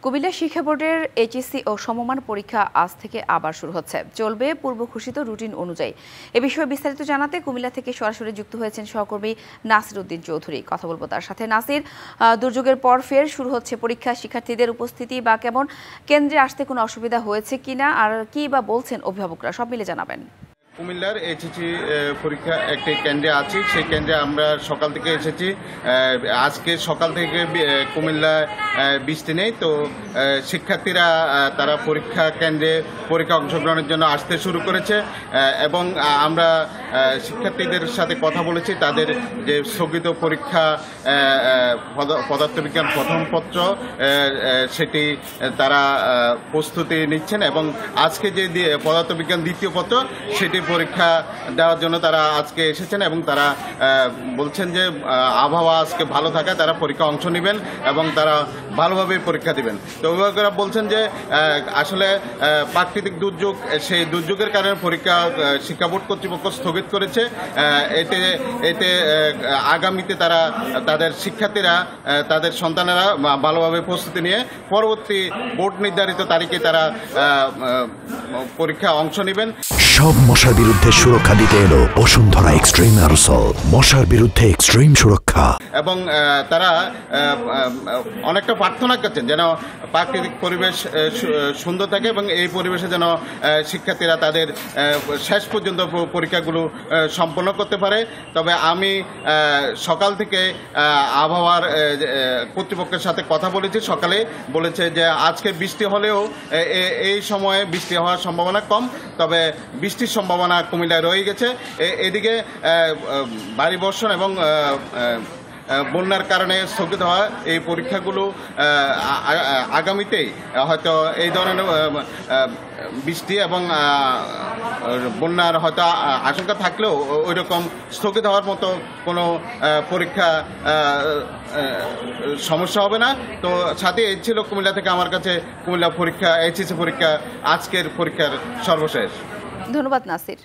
কুমিল্লা শিক্ষা বোর্ডের এইচএসসি ও সমমান পরীক্ষা আজ থেকে আবার শুরু হচ্ছে। চলবে পূর্ব ঘোষিত রুটিন অনুযায়ী। এ বিষয়ে বিস্তারিত জানাতে কুমিল্লা থেকে সরাসরি যুক্ত হয়েছেন সহকর্মী নাসির উদ্দিন চৌধুরী। কথা বলবো তার সাথে। নাসির, দুর্যোগের পর ফের শুরু হচ্ছে পরীক্ষা, শিক্ষার্থীদের উপস্থিতি বা কেমন, কেন্দ্রে আসতে কোনো অসুবিধা হয়েছে কিনা, আর কি বা বলছেন অভিভাবকরা, সব মিলে জানাবেন। কুমিল্লার এইচএসসি পরীক্ষা একটি কেন্দ্রে আছি, সেই কেন্দ্রে আমরা সকাল থেকে এসেছি। আজকে সকাল থেকে কুমিল্লা বৃষ্টি নেই, তো শিক্ষার্থীরা তারা পরীক্ষা কেন্দ্রে পরীক্ষা অংশগ্রহণের জন্য আসতে শুরু করেছে এবং আমরা শিক্ষার্থীদের সাথে কথা বলেছি। তাদের যে স্থগিত পরীক্ষা পদার্থবিজ্ঞান প্রথম পত্র সেটি তারা প্রস্তুতি নিচ্ছেন এবং আজকে যে পদার্থবিজ্ঞান দ্বিতীয় পত্র সেটি পরীক্ষা দেওয়ার জন্য তারা আজকে এসেছেন এবং তারা বলছেন যে আবহাওয়া আজকে ভালো থাকায় তারা পরীক্ষা অংশ নেবেন এবং তারা ভালোভাবে পরীক্ষা দিবেন। তো অভিভাবকরা বলছেন যে আসলে প্রাকৃতিক দুর্যোগ, সেই দুর্যোগের কারণে পরীক্ষা শিক্ষা বোর্ড কর্তৃপক্ষ স্থগিত করেছে। এতে আগামীতে তারা তাদের শিক্ষার্থীরা তাদের সন্তানেরা ভালোভাবে প্রস্তুতি নিয়ে পরবর্তী বোর্ড নির্ধারিত তারিখে তারা পরীক্ষা অংশ নেবেন। সব মশার বিরুদ্ধে সুরক্ষা দিতে এলো বসুন্ধরা এক্সট্রিম অ্যারোসল, মশার বিরুদ্ধে এক্সট্রিম সুরক্ষা। এবং তারা অনেকটা প্রার্থনা করছেন যেন প্রাকৃতিক পরিবেশ সুন্দর থাকে এবং এই পরিবেশে যেন শিক্ষার্থীরা তাদের শেষ পর্যন্ত পরীক্ষাগুলো সম্পন্ন করতে পারে। তবে আমি সকাল থেকে আবহাওয়ার কর্তৃপক্ষের সাথে কথা বলেছি। সকালে বলেছে যে আজকে বৃষ্টি হলেও এই সময়ে বৃষ্টি হওয়ার সম্ভাবনা কম, তবে বৃষ্টির সম্ভাবনা কুমিল্লায় রয়ে গেছে। এদিকে ভারী বর্ষণ এবং বন্যার কারণে স্থগিত হওয়া এই পরীক্ষাগুলো আগামীতেই হয়তো এই ধরনের বৃষ্টি এবং বন্যার হয়তো আশঙ্কা থাকলেও ওই রকম স্থগিত হওয়ার মতো কোনো পরীক্ষা সমস্যা হবে না। তো সাথে এই ছিল কুমিল্লা থেকে আমার কাছে কুমিল্লা পরীক্ষা, এইচএসসি পরীক্ষা, আজকের পরীক্ষার সর্বশেষ। ধন্যবাদ নাসির।